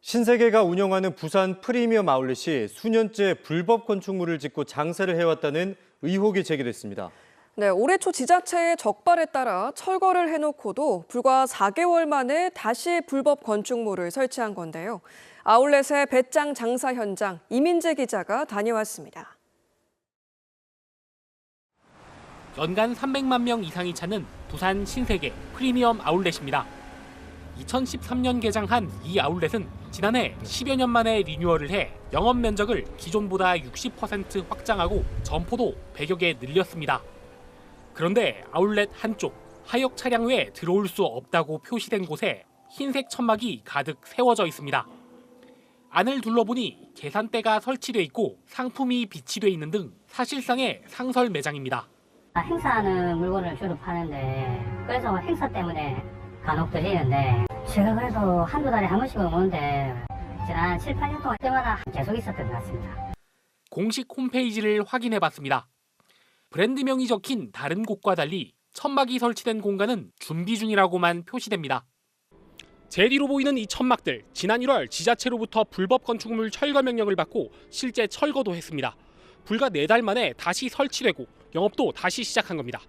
신세계가 운영하는 부산 프리미엄 아울렛이 수년째 불법 건축물을 짓고 장사를 해왔다는 의혹이 제기됐습니다. 네, 올해 초 지자체의 적발에 따라 철거를 해놓고도 불과 4개월 만에 다시 불법 건축물을 설치한 건데요. 아울렛의 배짱 장사 현장 이민재 기자가 다녀왔습니다. 연간 300만 명 이상이 찾는 부산 신세계 프리미엄 아울렛입니다. 2013년 개장한 이 아울렛은 지난해 10여 년 만에 리뉴얼을 해 영업 면적을 기존보다 60% 확장하고 점포도 100여 개 늘렸습니다. 그런데 아울렛 한쪽 하역 차량 외에 들어올 수 없다고 표시된 곳에 흰색 천막이 가득 세워져 있습니다. 안을 둘러보니 계산대가 설치돼 있고 상품이 비치돼 있는 등 사실상의 상설 매장입니다. 행사하는 물건을 주로 파는데 그래서 행사 때문에 간혹 들리는데 제가 그래도 한두 달에 한 번씩은 오는데 지난 7, 8년 동안 때마다 계속 있었던 것 같습니다. 공식 홈페이지를 확인해봤습니다. 브랜드명이 적힌 다른 곳과 달리 천막이 설치된 공간은 준비 중이라고만 표시됩니다. 제리로 보이는 이 천막들, 지난 1월 지자체로부터 불법 건축물 철거 명령을 받고 실제 철거도 했습니다. 불과 4달 만에 다시 설치되고 영업도 다시 시작한 겁니다.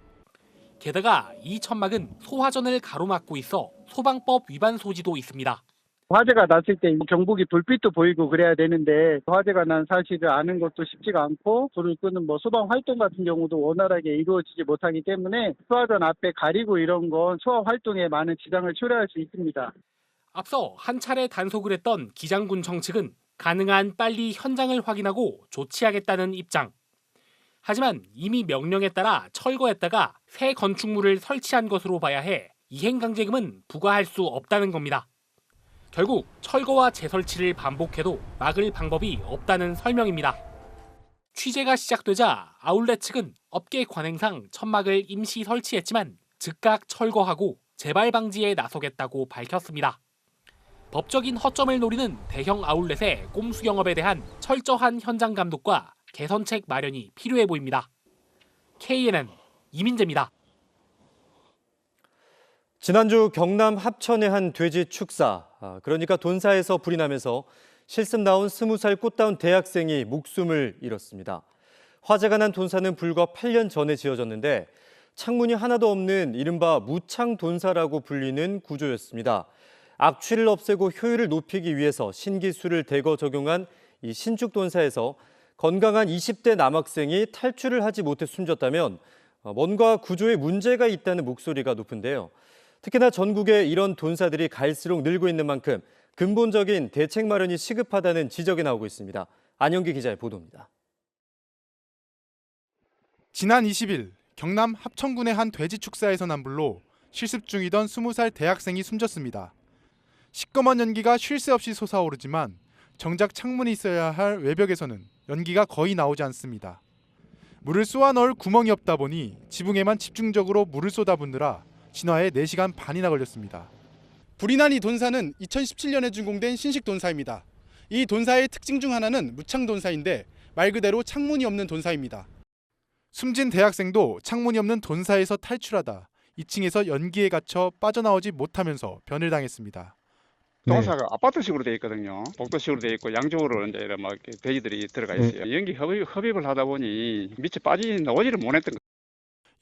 게다가 이 천막은 소화전을 가로막고 있어 소방법 위반 소지도 있습니다. 화재가 났을 때 경보기 불빛도 보이고 그래야 되는데 화재가 난 사실을 아는 것도 쉽지가 않고 불을 끄는 소방 활동 같은 경우도 원활하게 이루어지지 못하기 때문에 소화전 앞에 가리고 이런 건 소화 활동에 많은 지장을 초래할 수 있습니다. 앞서 한 차례 단속을 했던 기장군청 측은 가능한 빨리 현장을 확인하고 조치하겠다는 입장. 하지만 이미 명령에 따라 철거했다가 새 건축물을 설치한 것으로 봐야 해 이행강제금은 부과할 수 없다는 겁니다. 결국 철거와 재설치를 반복해도 막을 방법이 없다는 설명입니다. 취재가 시작되자 아울렛 측은 업계 관행상 천막을 임시 설치했지만 즉각 철거하고 재발 방지에 나서겠다고 밝혔습니다. 법적인 허점을 노리는 대형 아울렛의 꼼수 영업에 대한 철저한 현장 감독과 개선책 마련이 필요해 보입니다. KNN 이민재입니다. 지난주 경남 합천의 한 돼지 축사, 그러니까 돈사에서 불이 나면서 실습 나온 20살 꽃다운 대학생이 목숨을 잃었습니다. 화재가 난 돈사는 불과 8년 전에 지어졌는데 창문이 하나도 없는 이른바 무창돈사라고 불리는 구조였습니다. 악취를 없애고 효율을 높이기 위해서 신기술을 대거 적용한 이 신축돈사에서 건강한 20대 남학생이 탈출을 하지 못해 숨졌다면 뭔가 구조에 문제가 있다는 목소리가 높은데요. 특히나 전국에 이런 돈사들이 갈수록 늘고 있는 만큼 근본적인 대책 마련이 시급하다는 지적이 나오고 있습니다. 안영기 기자의 보도입니다. 지난 20일 경남 합천군의 한 돼지 축사에서 난 불로 실습 중이던 20살 대학생이 숨졌습니다. 시꺼먼 연기가 쉴 새 없이 솟아오르지만 정작 창문이 있어야 할 외벽에서는 연기가 거의 나오지 않습니다. 물을 쏘아 넣을 구멍이 없다 보니 지붕에만 집중적으로 물을 쏟아붓느라 진화에 4시간 반이나 걸렸습니다. 불이 난 이 돈사는 2017년에 준공된 신식 돈사입니다. 이 돈사의 특징 중 하나는 무창돈사인데 말 그대로 창문이 없는 돈사입니다. 숨진 대학생도 창문이 없는 돈사에서 탈출하다 2층에서 연기에 갇혀 빠져나오지 못하면서 변을 당했습니다. 동사가 아파트식으로 되어 있거든요. 복도식으로 되어 있고 양쪽으로 이제 이런 막 돼지들이 들어가 있어요. 연기 흡입을 하다 보니 밑에 빠지 나오지를 못했던 거예요.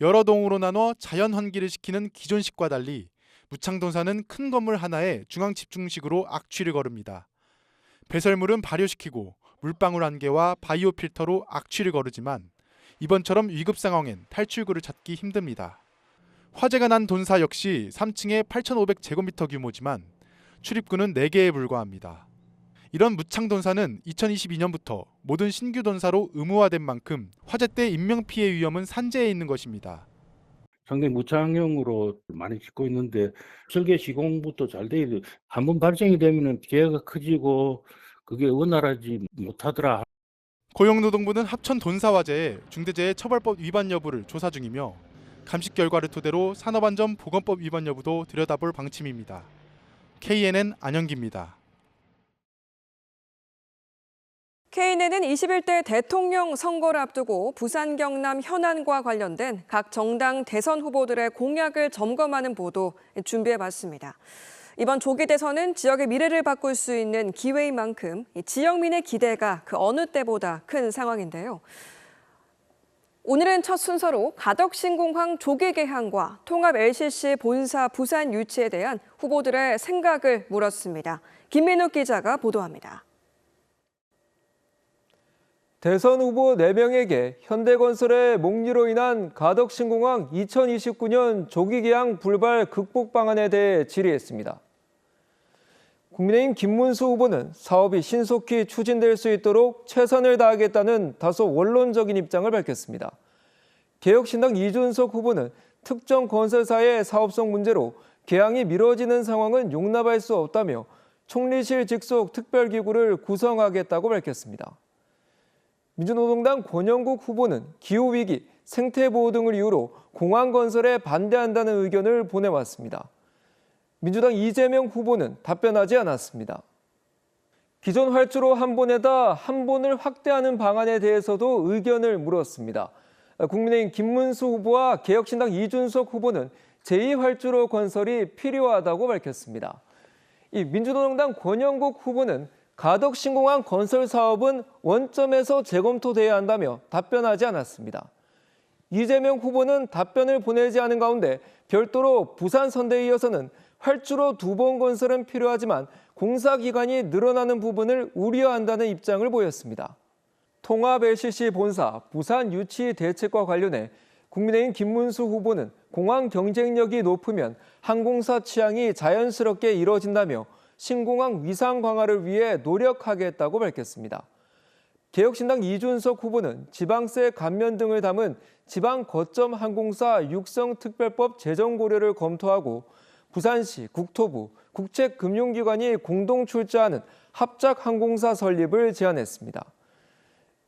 여러 동으로 나눠 자연 환기를 시키는 기존식과 달리 무창돈사는 큰 건물 하나에 중앙 집중식으로 악취를 거릅니다. 배설물은 발효시키고 물방울 한 개와 바이오 필터로 악취를 거르지만 이번처럼 위급 상황엔 탈출구를 찾기 힘듭니다. 화재가 난 돈사 역시 3층에 8,500제곱미터 규모지만 출입구는 4개에 불과합니다. 이런 무창돈사는 2022년부터 모든 신규 돈사로 의무화된 만큼 화재 때 인명피해 위험은 산재해 있는 것입니다. 상당히 무창형으로 많이 짓고 있는데 설계 시공부터 잘 돼 있는데 한번 발생이 되면 피해가 커지고 그게 원활하지 못하더라. 고용노동부는 합천 돈사 화재의 중대재해 처벌법 위반 여부를 조사 중이며 감식 결과를 토대로 산업안전보건법 위반 여부도 들여다볼 방침입니다. KNN 안영기입니다. KNN은 21대 대통령 선거를 앞두고 부산 경남 현안과 관련된 각 정당 대선 후보들의 공약을 점검하는 보도 준비해봤습니다. 이번 조기 대선은 지역의 미래를 바꿀 수 있는 기회인 만큼 지역민의 기대가 그 어느 때보다 큰 상황인데요. 오늘은 첫 순서로 가덕신공항 조기 개항과 통합 LCC 본사 부산 유치에 대한 후보들의 생각을 물었습니다. 김민욱 기자가 보도합니다. 대선 후보 4명에게 현대건설의 목리로 인한 가덕신공항 2029년 조기 개항 불발 극복 방안에 대해 질의했습니다. 국민의힘 김문수 후보는 사업이 신속히 추진될 수 있도록 최선을 다하겠다는 다소 원론적인 입장을 밝혔습니다. 개혁신당 이준석 후보는 특정 건설사의 사업성 문제로 개항이 미뤄지는 상황은 용납할 수 없다며 총리실 직속 특별기구를 구성하겠다고 밝혔습니다. 민주노동당 권영국 후보는 기후위기, 생태보호 등을 이유로 공항 건설에 반대한다는 의견을 보내왔습니다. 민주당 이재명 후보는 답변하지 않았습니다. 기존 활주로 한 번에다 한 번을 확대하는 방안에 대해서도 의견을 물었습니다. 국민의힘 김문수 후보와 개혁신당 이준석 후보는 제2활주로 건설이 필요하다고 밝혔습니다. 이 민주노동당 권영국 후보는 가덕신공항 건설 사업은 원점에서 재검토돼야 한다며 답변하지 않았습니다. 이재명 후보는 답변을 보내지 않은 가운데 별도로 부산 선대에 이어서는 활주로 2번 건설은 필요하지만 공사 기간이 늘어나는 부분을 우려한다는 입장을 보였습니다. 통합 LCC 본사 부산 유치 대책과 관련해 국민의힘 김문수 후보는 공항 경쟁력이 높으면 항공사 취향이 자연스럽게 이뤄진다며 신공항 위상 강화를 위해 노력하겠다고 밝혔습니다. 개혁신당 이준석 후보는 지방세 감면 등을 담은 지방 거점 항공사 육성 특별법 제정 고려를 검토하고 부산시 국토부, 국책금융기관이 공동 출자하는 합작 항공사 설립을 제안했습니다.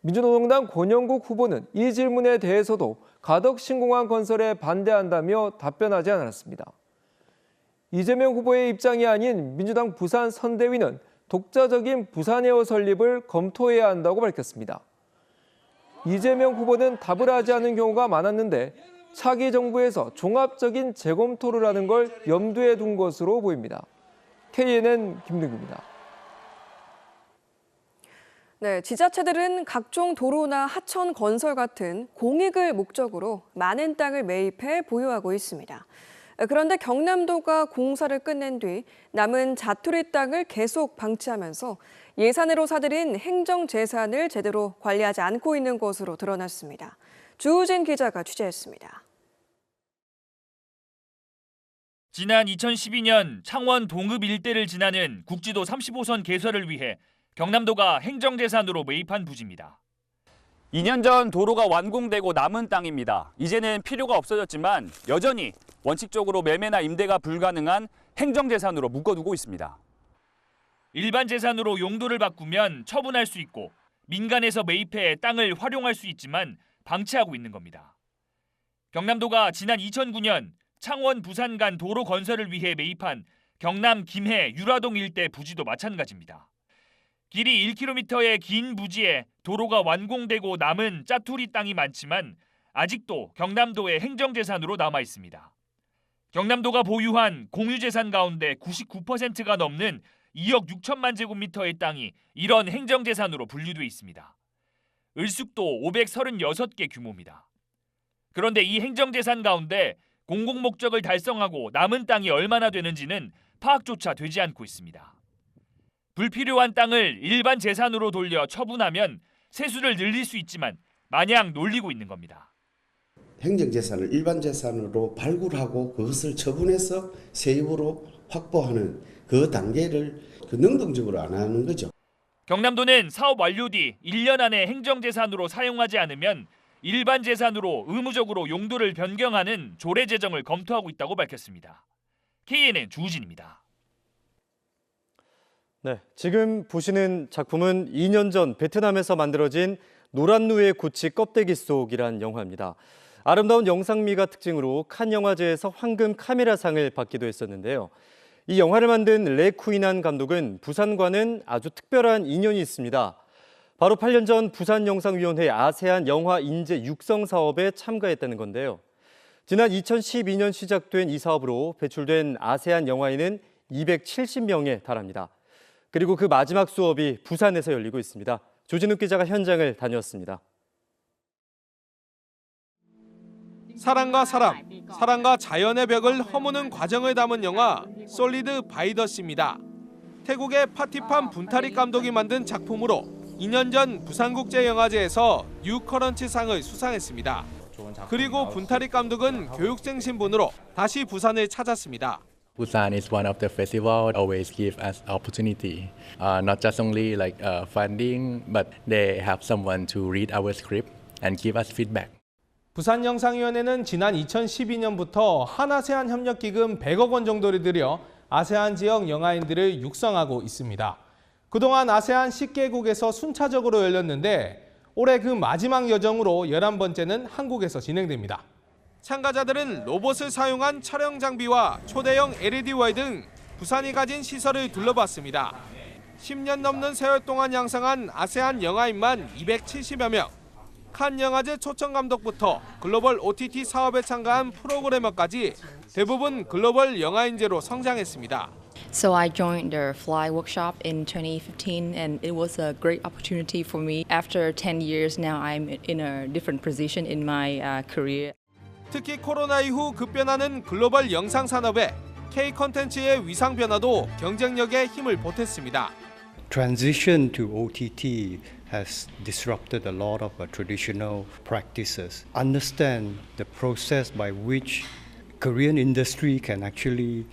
민주노동당 권영국 후보는 이 질문에 대해서도 가덕신공항 건설에 반대한다며 답변하지 않았습니다. 이재명 후보의 입장이 아닌 민주당 부산 선대위는 독자적인 부산에어 설립을 검토해야 한다고 밝혔습니다. 이재명 후보는 답을 하지 않은 경우가 많았는데 차기 정부에서 종합적인 재검토를 하는 걸 염두에 둔 것으로 보입니다. KNN 김동규입니다. 네, 지자체들은 각종 도로나 하천 건설 같은 공익을 목적으로 많은 땅을 매입해 보유하고 있습니다. 그런데 경남도가 공사를 끝낸 뒤 남은 자투리 땅을 계속 방치하면서 예산으로 사들인 행정재산을 제대로 관리하지 않고 있는 것으로 드러났습니다. 주우진 기자가 취재했습니다. 지난 2012년 창원 동읍 일대를 지나는 국지도 35선 개설을 위해 경남도가 행정재산으로 매입한 부지입니다. 2년 전 도로가 완공되고 남은 땅입니다. 이제는 필요가 없어졌지만 여전히 원칙적으로 매매나 임대가 불가능한 행정재산으로 묶어두고 있습니다. 일반 재산으로 용도를 바꾸면 처분할 수 있고 민간에서 매입해 땅을 활용할 수 있지만 방치하고 있는 겁니다. 경남도가 지난 2009년 창원 부산 간 도로 건설을 위해 매입한 경남 김해 유라동 일대 부지도 마찬가지입니다. 길이 1km의 긴 부지에 도로가 완공되고 남은 짜투리 땅이 많지만 아직도 경남도의 행정재산으로 남아 있습니다. 경남도가 보유한 공유재산 가운데 99%가 넘는 2억 6천만 제곱미터의 땅이 이런 행정재산으로 분류돼 있습니다. 을숙도 536개 규모입니다. 그런데 이 행정재산 가운데 공공목적을 달성하고 남은 땅이 얼마나 되는지는 파악조차 되지 않고 있습니다. 불필요한 땅을 일반 재산으로 돌려 처분하면 세수를 늘릴 수 있지만 마냥 놀리고 있는 겁니다. 행정재산을 일반 재산으로 발굴하고 그것을 처분해서 세입으로 확보하는 그 단계를 능동적으로 안 하는 거죠. 경남도는 사업 완료 뒤 1년 안에 행정재산으로 사용하지 않으면 일반 재산으로 의무적으로 용도를 변경하는 조례 제정을 검토하고 있다고 밝혔습니다. KNN 주우진입니다. 네, 지금 보시는 작품은 2년 전 베트남에서 만들어진 노란누에 구치 껍데기 속이란 영화입니다. 아름다운 영상미가 특징으로 칸 영화제에서 황금 카메라상을 받기도 했었는데요. 이 영화를 만든 레 쿠이난 감독은 부산과는 아주 특별한 인연이 있습니다. 바로 8년 전 부산영상위원회 아세안 영화 인재 육성 사업에 참가했다는 건데요. 지난 2012년 시작된 이 사업으로 배출된 아세안 영화인은 270명에 달합니다. 그리고 그 마지막 수업이 부산에서 열리고 있습니다. 조진욱 기자가 현장을 다녀왔습니다. 사랑과 사람, 사랑과 자연의 벽을 허무는 과정을 담은 영화 솔리드 바이 더 시입니다. 태국의 파티판 분타리 감독이 만든 작품으로 2년 전 부산국제영화제에서 뉴커런츠상을 수상했습니다. 그리고 분타리 감독은 교육생 신분으로 다시 부산을 찾았습니다. Busan is one of the festival always give us opportunity, not just only like funding, but they have someone to read our script and give us feedback. 부산영상위원회는 지난 2012년부터 한아세안 협력기금 100억 원 정도를 들여 아세안 지역 영화인들을 육성하고 있습니다. 그동안 아세안 10개국에서 순차적으로 열렸는데 올해 그 마지막 여정으로 11번째는 한국에서 진행됩니다. 참가자들은 로봇을 사용한 촬영 장비와 초대형 LED와 등 부산이 가진 시설을 둘러봤습니다. 10년 넘는 세월 동안 양성한 아세안 영화인만 270여 명. 칸 영화제 초청 감독부터 글로벌 OTT 사업에 참가한 프로그래머까지 대부분 글로벌 영화인재로 성장했습니다. So I joined the Fly workshop in 2015 and it was a great opportunity for me. After 10 years now I'm in a different position in my career. 특히 코로나 이후 급변하는 글로벌 영상 산업에 K 콘텐츠의 위상 변화도 경쟁력에 힘을 보탰습니다. Transition to OTT has disrupted a lot of traditional practices. Understand the process by which Korean industry can actually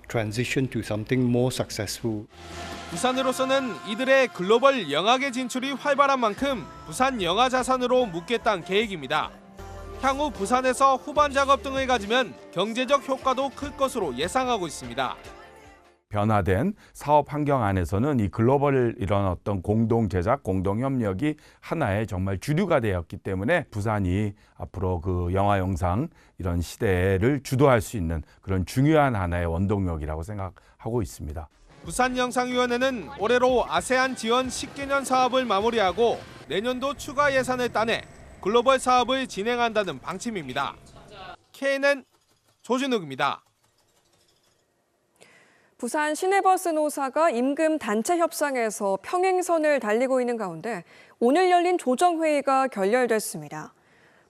transition to something more successful. 부산으로서는 이들의 글로벌 영화계 진출이 활발한 만큼 부산 영화 자산으로 묶겠다는 계획입니다. 향후 부산에서 후반 작업 등을 가지면 경제적 효과도 클 것으로 예상하고 있습니다. 변화된 사업 환경 안에서는 이 글로벌 이런 어떤 공동 제작, 공동 협력이 하나의 정말 주류가 되었기 때문에 부산이 앞으로 그 영화 영상 이런 시대를 주도할 수 있는 그런 중요한 하나의 원동력이라고 생각하고 있습니다. 부산영상위원회는 올해로 아세안 지원 10개년 사업을 마무리하고 내년도 추가 예산을 따내 글로벌 사업을 진행한다는 방침입니다. KNN 조진욱입니다. 부산 시내버스 노사가 임금 단체 협상에서 평행선을 달리고 있는 가운데 오늘 열린 조정회의가 결렬됐습니다.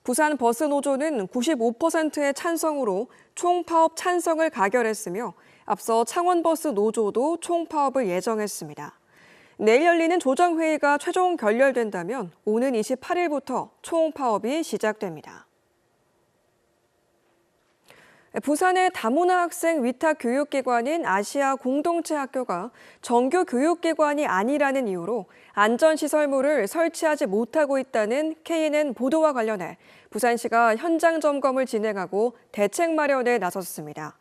부산 버스 노조는 95%의 찬성으로 총파업 찬성을 가결했으며 앞서 창원버스 노조도 총파업을 예정했습니다. 내일 열리는 조정회의가 최종 결렬된다면 오는 28일부터 총파업이 시작됩니다. 부산의 다문화 학생 위탁 교육기관인 아시아 공동체 학교가 정규 교육기관이 아니라는 이유로 안전시설물을 설치하지 못하고 있다는 KNN 보도와 관련해 부산시가 현장 점검을 진행하고 대책 마련에 나섰습니다.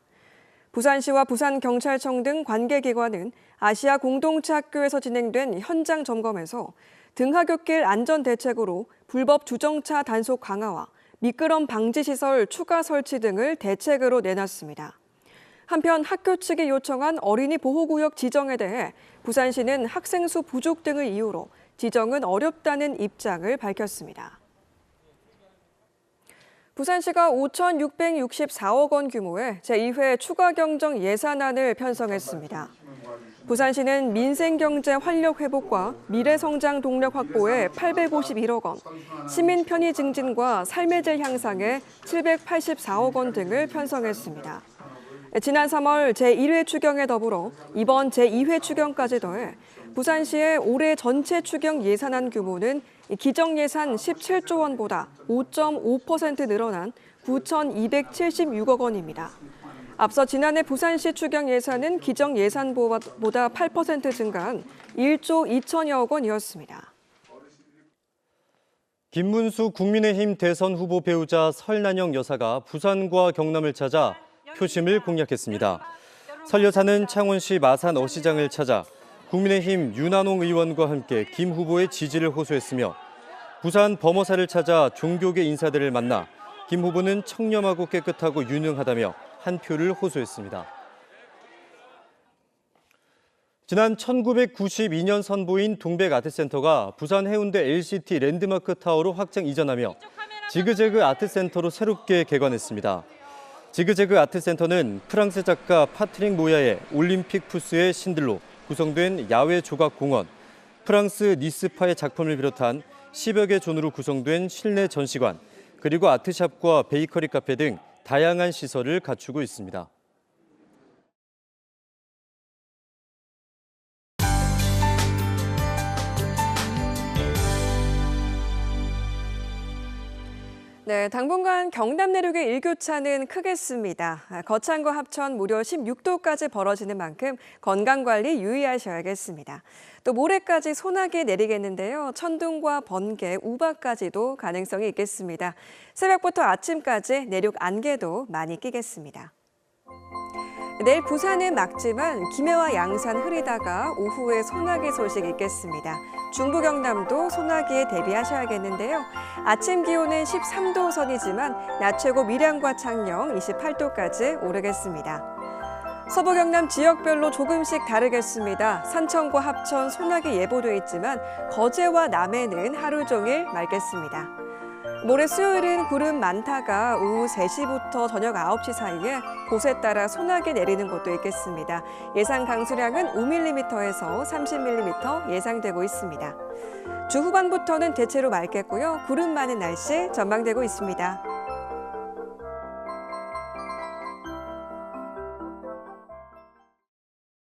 부산시와 부산경찰청 등 관계기관은 아시아 공동체 학교에서 진행된 현장 점검에서 등하굣길 안전대책으로 불법 주정차 단속 강화와 미끄럼 방지시설 추가 설치 등을 대책으로 내놨습니다. 한편 학교 측이 요청한 어린이 보호구역 지정에 대해 부산시는 학생 수 부족 등을 이유로 지정은 어렵다는 입장을 밝혔습니다. 부산시가 5,664억 원 규모의 제2회 추가 경정 예산안을 편성했습니다. 부산시는 민생경제 활력 회복과 미래성장 동력 확보에 851억 원, 시민 편의 증진과 삶의 질 향상에 784억 원 등을 편성했습니다. 지난 3월 제1회 추경에 더불어 이번 제2회 추경까지 더해 부산시의 올해 전체 추경 예산안 규모는 기정 예산 17조 원보다 5.5% 늘어난 9,276억 원입니다. 앞서 지난해 부산시 추경 예산은 기정 예산보다 8% 증가한 1조 2천여억 원이었습니다. 김문수 국민의힘 대선 후보 배우자 설난영 여사가 부산과 경남을 찾아 표심을 공략했습니다. 설 여사는 창원시 마산 어시장을 찾아 국민의힘 윤한홍 의원과 함께 김 후보의 지지를 호소했으며 부산 범어사를 찾아 종교계 인사들을 만나 김 후보는 청렴하고 깨끗하고 유능하다며 한 표를 호소했습니다. 지난 1992년 선보인 동백아트센터가 부산 해운대 LCT 랜드마크 타워로 확장 이전하며 지그재그 아트센터로 새롭게 개관했습니다. 지그재그 아트센터는 프랑스 작가 파트릭 모야의 올림픽 푸스의 신들로 구성된 야외 조각 공원, 프랑스 니스파의 작품을 비롯한 10여 개 존으로 구성된 실내 전시관, 그리고 아트샵과 베이커리 카페 등 다양한 시설을 갖추고 있습니다. 네, 당분간 경남 내륙의 일교차는 크겠습니다. 거창과 합천 무려 16도까지 벌어지는 만큼 건강관리 유의하셔야겠습니다. 또 모레까지 소나기 내리겠는데요. 천둥과 번개, 우박까지도 가능성이 있겠습니다. 새벽부터 아침까지 내륙 안개도 많이 끼겠습니다. 내일 부산은 맑지만 김해와 양산 흐리다가 오후에 소나기 소식 있겠습니다. 중부 경남도 소나기에 대비하셔야겠는데요. 아침 기온은 13도 선이지만 낮 최고 밀양과 창녕 28도까지 오르겠습니다. 서부 경남 지역별로 조금씩 다르겠습니다. 산청과 합천 소나기 예보돼 있지만 거제와 남해는 하루 종일 맑겠습니다. 모레 수요일은 구름 많다가 오후 3시부터 저녁 9시 사이에 곳에 따라 소나기 내리는 곳도 있겠습니다. 예상 강수량은 5mm에서 30mm 예상되고 있습니다. 주 후반부터는 대체로 맑겠고요. 구름 많은 날씨 전망되고 있습니다.